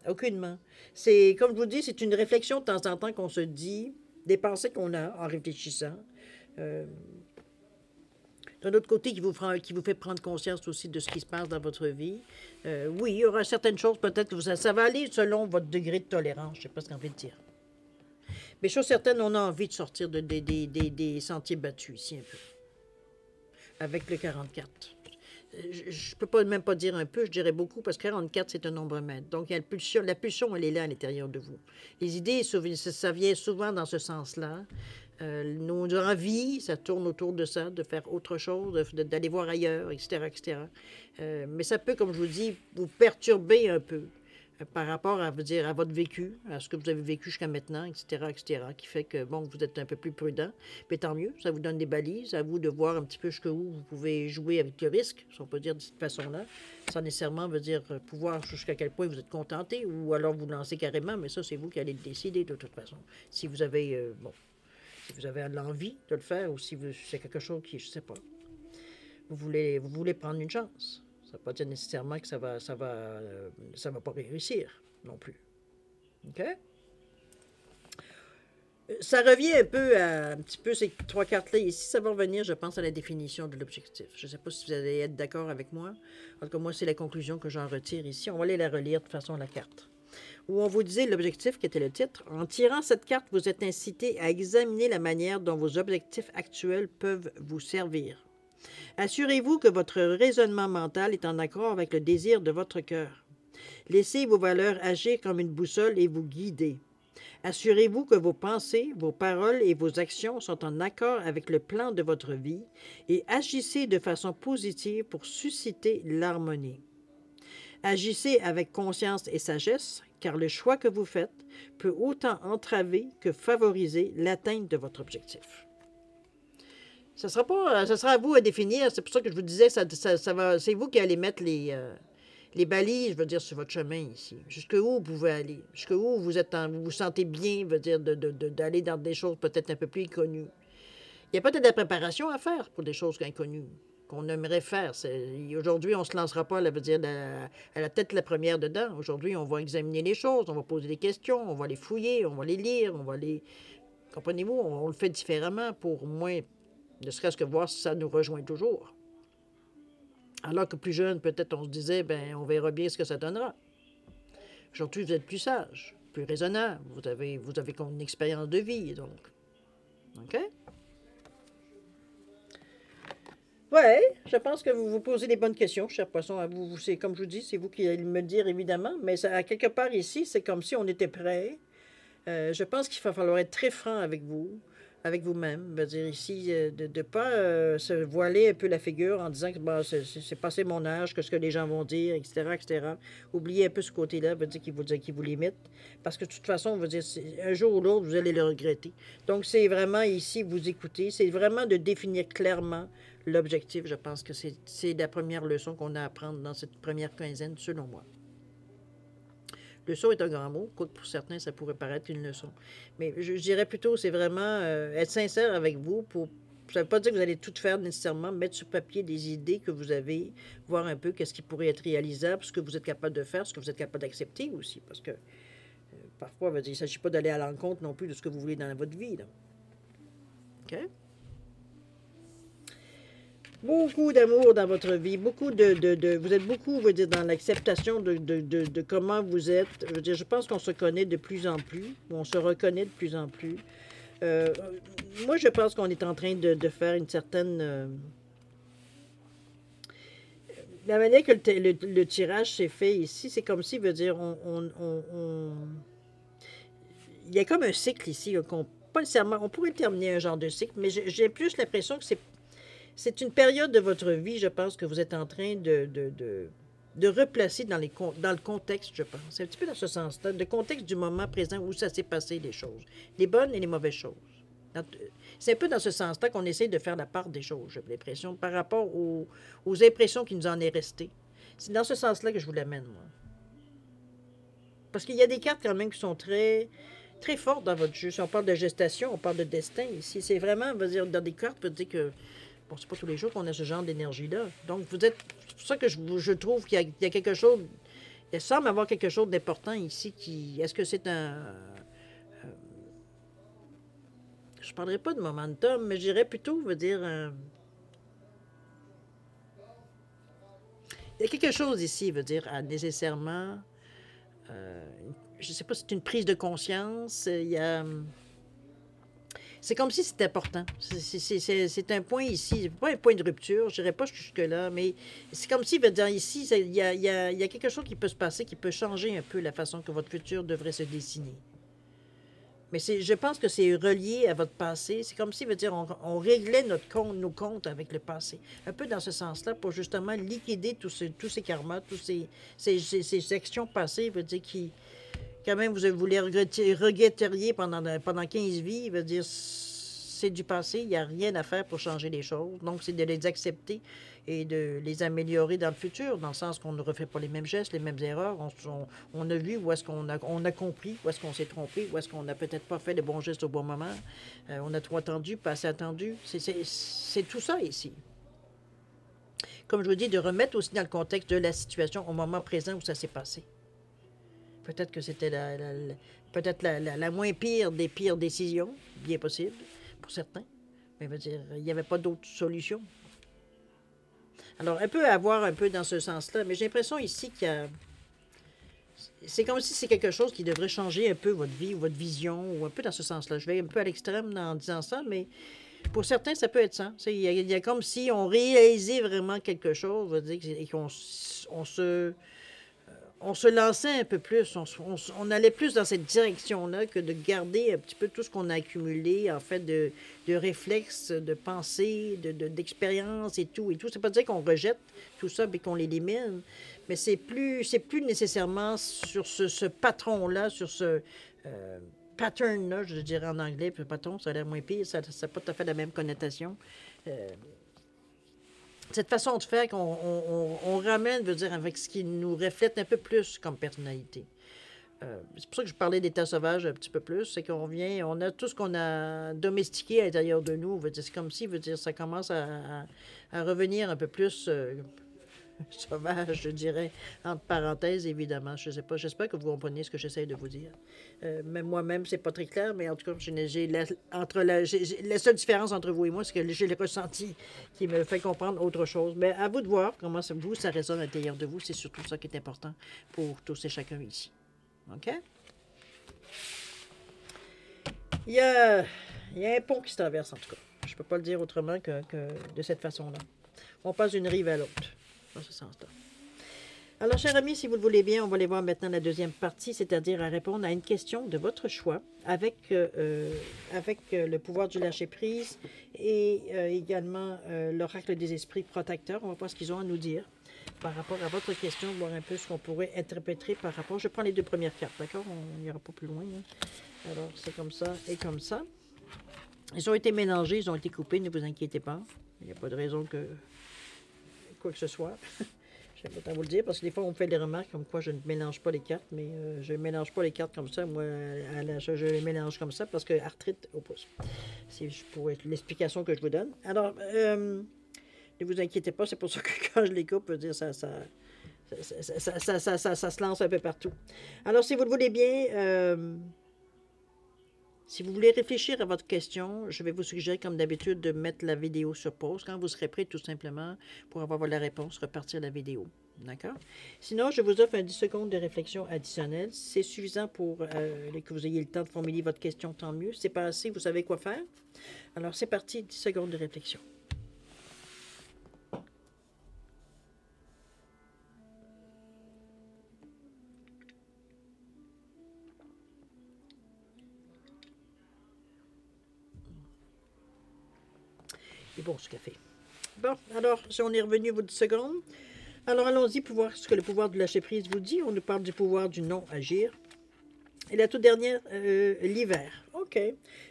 S1: Aucunement. C'est, comme je vous dis, c'est une réflexion de temps en temps qu'on se dit, des pensées qu'on a en réfléchissant. D'un autre côté, qui vous fait prendre conscience aussi de ce qui se passe dans votre vie. Oui, il y aura certaines choses, peut-être que ça va aller selon votre degré de tolérance, je ne sais pas ce qu'on veut dire. Mais chose certaine, on a envie de sortir des sentiers battus ici un peu. Avec le 44. je peux pas même pas dire un peu, je dirais beaucoup, parce que 44, c'est un nombre maître. Donc, il y a la pulsion, elle est là à l'intérieur de vous. Les idées, ça vient souvent dans ce sens-là. Nos envies, ça tourne autour de ça, de faire autre chose, d'aller voir ailleurs, etc., etc. Mais ça peut, comme je vous dis, vous perturber un peu par rapport à, dire, à votre vécu, à ce que vous avez vécu jusqu'à maintenant, etc., etc., qui fait que, bon, vous êtes un peu plus prudent. Mais tant mieux, ça vous donne des balises, à vous de voir un petit peu jusqu'où vous pouvez jouer avec le risque, si on peut dire de cette façon-là, sans nécessairement veut dire pouvoir jusqu'à quel point vous êtes contenté, ou alors vous lancez carrément, mais ça, c'est vous qui allez le décider de toute façon. Si vous avez, bon, si vous avez l'envie de le faire, ou si c'est quelque chose qui, je sais pas, vous voulez prendre une chance. Ça ne veut pas dire nécessairement que ça va pas réussir non plus. OK? Ça revient un peu à un petit peu ces trois cartes-là. Ici, ça va revenir, je pense, à la définition de l'objectif. Je ne sais pas si vous allez être d'accord avec moi. En tout cas, moi, c'est la conclusion que j'en retire ici. On va aller la relire de toute façon, la carte. Où on vous disait l'objectif, qui était le titre. En tirant cette carte, vous êtes incité à examiner la manière dont vos objectifs actuels peuvent vous servir. Assurez-vous que votre raisonnement mental est en accord avec le désir de votre cœur. Laissez vos valeurs agir comme une boussole et vous guider. Assurez-vous que vos pensées, vos paroles et vos actions sont en accord avec le plan de votre vie et agissez de façon positive pour susciter l'harmonie. Agissez avec conscience et sagesse, car le choix que vous faites peut autant entraver que favoriser l'atteinte de votre objectif. Ça sera à vous à définir. C'est pour ça que je vous disais, c'est vous qui allez mettre les balises, je veux dire, sur votre chemin ici. Jusqu'où vous pouvez aller. Jusqu'où vous vous sentez bien, je veux dire, d'aller dans des choses peut-être un peu plus inconnues. Il y a peut-être de la préparation à faire pour des choses inconnues qu'on aimerait faire. Aujourd'hui, on ne se lancera pas, veut dire, à la tête la première dedans. Aujourd'hui, on va examiner les choses, on va poser des questions, on va les fouiller, on va les lire, on va les... Comprenez-vous, on le fait différemment pour moins... Ne serait-ce que voir si ça nous rejoint toujours. Alors que plus jeune, peut-être on se disait, ben on verra bien ce que ça donnera. Aujourd'hui, vous êtes plus sage, plus raisonnable. Vous avez comme une expérience de vie, donc. OK? Ouais, je pense que vous vous posez les bonnes questions, cher poisson. C'est comme je vous dis, c'est vous qui allez me le dire, évidemment. Mais ça, à quelque part ici, c'est comme si on était prêt. Je pense qu'il va falloir être très franc avec vous. Avec vous-même. Je veux dire ici, de ne pas se voiler un peu la figure en disant que bah, c'est passé mon âge, que ce que les gens vont dire, etc., etc. Oubliez un peu ce côté-là, veut dire qu'il vous limite. Parce que de toute façon, veut dire, un jour ou l'autre, vous allez le regretter. Donc, c'est vraiment ici, vous écoutez, c'est vraiment de définir clairement l'objectif. Je pense que c'est la première leçon qu'on a à apprendre dans cette première quinzaine, selon moi. Leçon est un grand mot, quoique pour certains, ça pourrait paraître une leçon. Mais je dirais plutôt, c'est vraiment être sincère avec vous. Ça ne veut pas dire que vous allez tout faire nécessairement, mettre sur papier des idées que vous avez, voir un peu qu'est-ce qui pourrait être réalisable, ce que vous êtes capable de faire, ce que vous êtes capable d'accepter aussi. Parce que parfois, il ne s'agit pas d'aller à l'encontre non plus de ce que vous voulez dans votre vie. Là. OK? Beaucoup d'amour dans votre vie, beaucoup vous êtes beaucoup, je veux dire, dans l'acceptation de comment vous êtes. Je veux dire, je pense qu'on se connaît de plus en plus, on se reconnaît de plus en plus. Moi, je pense qu'on est en train de faire une certaine... la manière que le tirage s'est fait ici, c'est comme si, veut dire, il y a comme un cycle ici, pas nécessairement, on pourrait terminer un genre de cycle, mais j'ai plus l'impression que c'est une période de votre vie, je pense, que vous êtes en train de replacer dans le contexte, je pense. C'est un petit peu dans ce sens-là, le contexte du moment présent où ça s'est passé, les choses. Les bonnes et les mauvaises choses. C'est un peu dans ce sens-là qu'on essaie de faire la part des choses, j'ai l'impression, par rapport aux impressions qui nous en est restées. C'est dans ce sens-là que je vous l'amène, moi. Parce qu'il y a des cartes quand même qui sont très, très fortes dans votre jeu. Si on parle de gestation, on parle de destin ici. C'est vraiment, on va dire, dans des cartes, on peut dire que bon, c'est pas tous les jours qu'on a ce genre d'énergie-là. Donc, c'est pour ça que je trouve qu'il y a quelque chose, il semble avoir quelque chose d'important ici est-ce que c'est je ne parlerai pas de momentum, mais je dirais plutôt, veut dire, il y a quelque chose ici, veut dire, nécessairement, je ne sais pas si c'est une prise de conscience, il y a... C'est comme si c'était important. C'est un point ici, c'est pas un point de rupture, je dirais pas jusque-là, mais c'est comme si, veut dire, ici, il y a quelque chose qui peut se passer, qui peut changer un peu la façon que votre futur devrait se dessiner. Mais je pense que c'est relié à votre passé. C'est comme si, veut dire, on réglait nos comptes avec le passé. Un peu dans ce sens-là, pour justement liquider tous ces karmas, ces actions passées, veut dire, qui, quand même, vous les regretteriez pendant 15 vies, veut dire, c'est du passé, il n'y a rien à faire pour changer les choses. Donc, c'est de les accepter et de les améliorer dans le futur, dans le sens qu'on ne refait pas les mêmes gestes, les mêmes erreurs. On a vu où est-ce qu'on a compris, où est-ce qu'on s'est trompé, où est-ce qu'on n'a peut-être pas fait les bons gestes au bon moment. On a trop attendu, pas assez attendu. C'est tout ça ici. Comme je vous dis, de remettre aussi dans le contexte de la situation au moment présent où ça s'est passé. Peut-être que c'était la moins pire des pires décisions, bien possible, pour certains. Mais veut dire, il n'y avait pas d'autre solution. Alors, un peu à voir un peu dans ce sens-là, mais j'ai l'impression ici qu'il y a... C'est comme si c'est quelque chose qui devrait changer un peu votre vie ou votre vision, ou un peu dans ce sens-là. Je vais un peu à l'extrême en disant ça, mais pour certains, ça peut être ça. Il y a comme si on réalisait vraiment quelque chose, veut dire, et qu'on on se lançait un peu plus, on allait plus dans cette direction-là que de garder un petit peu tout ce qu'on a accumulé, en fait, de réflexes, de pensées, d'expériences et tout. Ça ne veut pas dire qu'on rejette tout ça et qu'on l'élimine, mais c'est plus nécessairement sur ce patron-là, sur ce pattern-là, je dirais en anglais, puis patron, ça a l'air moins pire, ça n'a pas tout à fait la même connotation. Cette façon de faire qu'on ramène, veut dire, avec ce qui nous reflète un peu plus comme personnalité. C'est pour ça que je parlais d'état sauvage un petit peu plus, c'est qu'on vient, on a tout ce qu'on a domestiqué à l'intérieur de nous, veut dire, c'est comme si, veut dire, ça commence à revenir un peu plus sauvage, je dirais, entre parenthèses, évidemment. Je sais pas, j'espère que vous comprenez ce que j'essaie de vous dire. Même moi-même, c'est pas très clair, mais en tout cas, la seule différence entre vous et moi, c'est que j'ai le ressenti qui me fait comprendre autre chose. Mais à vous de voir comment ça résonne à l'intérieur de vous. C'est surtout ça qui est important pour tous et chacun ici. OK? Il y a un pont qui se traverse, en tout cas. Je peux pas le dire autrement que de cette façon-là. On passe d'une rive à l'autre, dans ce sens-là. Alors, chers amis, si vous le voulez bien, on va aller voir maintenant la deuxième partie, c'est-à-dire à répondre à une question de votre choix avec le pouvoir du lâcher-prise et également l'oracle des esprits protecteurs. On va voir ce qu'ils ont à nous dire par rapport à votre question, voir un peu ce qu'on pourrait interpréter par rapport... Je prends les deux premières cartes, d'accord? On n'ira pas plus loin. Hein? Alors, c'est comme ça et comme ça. Ils ont été mélangés, ils ont été coupés, ne vous inquiétez pas. Il n'y a pas de raison que quoi que ce soit. Je vais pas vous le dire, parce que des fois, on me fait des remarques comme quoi je ne mélange pas les cartes, mais je ne mélange pas les cartes comme ça. Moi, je les mélange comme ça parce que arthrite au pouce. C'est pour l'explication que je vous donne. Alors, ne vous inquiétez pas, c'est pour ça que quand je les coupe, je veux dire, ça se lance un peu partout. Alors, si vous le voulez bien, si vous voulez réfléchir à votre question, je vais vous suggérer, comme d'habitude, de mettre la vidéo sur pause. Quand vous serez prêt, tout simplement, pour avoir la réponse, repartir la vidéo. D'accord? Sinon, je vous offre un 10 secondes de réflexion additionnelle. C'est suffisant pour que vous ayez le temps de formuler votre question, tant mieux. C'est pas assez, vous savez quoi faire? Alors, c'est parti, 10 secondes de réflexion. Et bon, ce café. Bon, alors, si on est revenu aux 10 secondes, alors allons-y pour voir ce que le pouvoir du lâcher-prise vous dit. On nous parle du pouvoir du non-agir. Et la toute dernière, l'hiver. OK.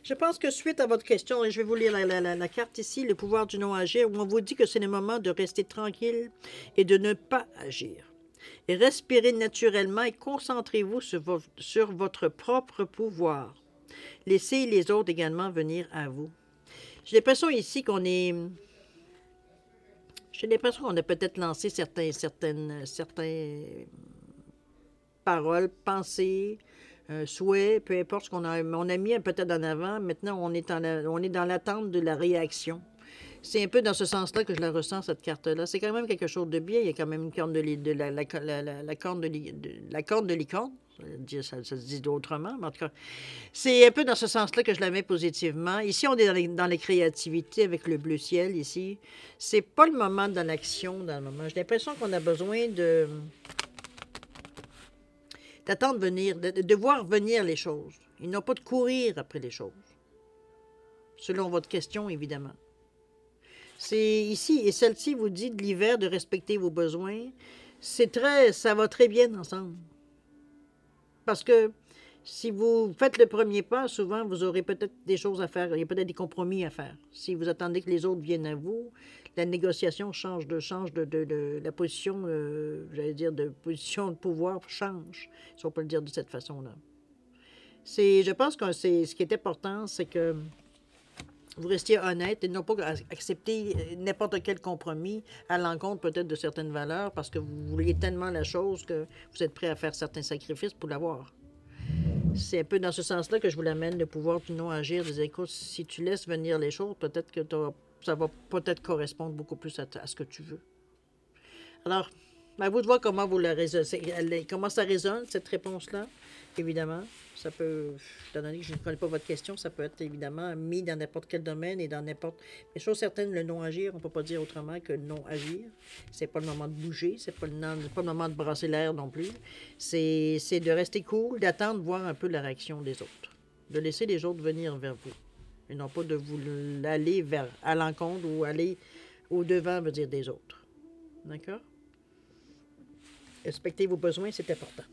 S1: Je pense que suite à votre question, et je vais vous lire la carte ici, le pouvoir du non-agir, où on vous dit que c'est le moment de rester tranquille et de ne pas agir. Et respirez naturellement et concentrez-vous sur votre propre pouvoir. Laissez les autres également venir à vous. J'ai l'impression ici qu'on est... J'ai l'impression qu'on a peut-être lancé certaines paroles, pensées, souhaits, peu importe ce qu'on a mis peut-être en avant. Maintenant, on est dans l'attente de la réaction. C'est un peu dans ce sens-là que je la ressens, cette carte-là. C'est quand même quelque chose de bien. Il y a quand même une corne la corne la corne de licorne. Ça se dit autrement, mais en tout cas, c'est un peu dans ce sens-là que je la mets positivement. Ici, on est dans les créativités avec le bleu ciel, ici. C'est pas le moment dans l'action, dans le moment. J'ai l'impression qu'on a besoin d'attendre venir, de voir venir les choses. Ils n'ont pas de courir après les choses. Selon votre question, évidemment. C'est ici, et celle-ci vous dit de l'hiver de respecter vos besoins. Ça va très bien ensemble. Parce que si vous faites le premier pas, souvent, vous aurez peut-être des choses à faire. Il y a peut-être des compromis à faire. Si vous attendez que les autres viennent à vous, la négociation change de la position, j'allais dire, de position de pouvoir change, si on peut le dire de cette façon-là. Je pense que ce qui est important, c'est que vous restiez honnête et non pas accepter n'importe quel compromis à l'encontre peut-être de certaines valeurs parce que vous vouliez tellement la chose que vous êtes prêt à faire certains sacrifices pour l'avoir. C'est un peu dans ce sens-là que je vous l'amène, le pouvoir du non-agir. Des écoutes, si tu laisses venir les choses, peut-être que ça va peut-être correspondre beaucoup plus à ce que tu veux. Alors, à vous de voir comment comment ça résonne, cette réponse-là, évidemment. Ça peut, étant donné que je ne connais pas votre question, ça peut être évidemment mis dans n'importe quel domaine et dans n'importe... Mais chose certaine, le non-agir, on ne peut pas dire autrement que non-agir. C'est pas le moment de bouger, c'est pas le moment de brasser l'air non plus. C'est de rester cool, d'attendre, voir un peu la réaction des autres. De laisser les autres venir vers vous. Et non pas de vous aller à l'encontre ou aller au-devant, veut dire, des autres. D'accord? Respecter vos besoins, c'est important.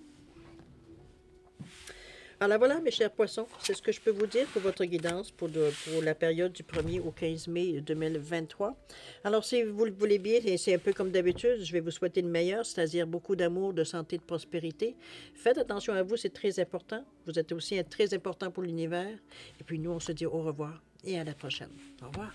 S1: Alors voilà, mes chers poissons, c'est ce que je peux vous dire pour votre guidance pour la période du 1er au 15 mai 2023. Alors, si vous le voulez bien, et c'est un peu comme d'habitude, je vais vous souhaiter le meilleur, c'est-à-dire beaucoup d'amour, de santé, de prospérité. Faites attention à vous, c'est très important. Vous êtes aussi très important pour l'univers. Et puis nous, on se dit au revoir et à la prochaine. Au revoir.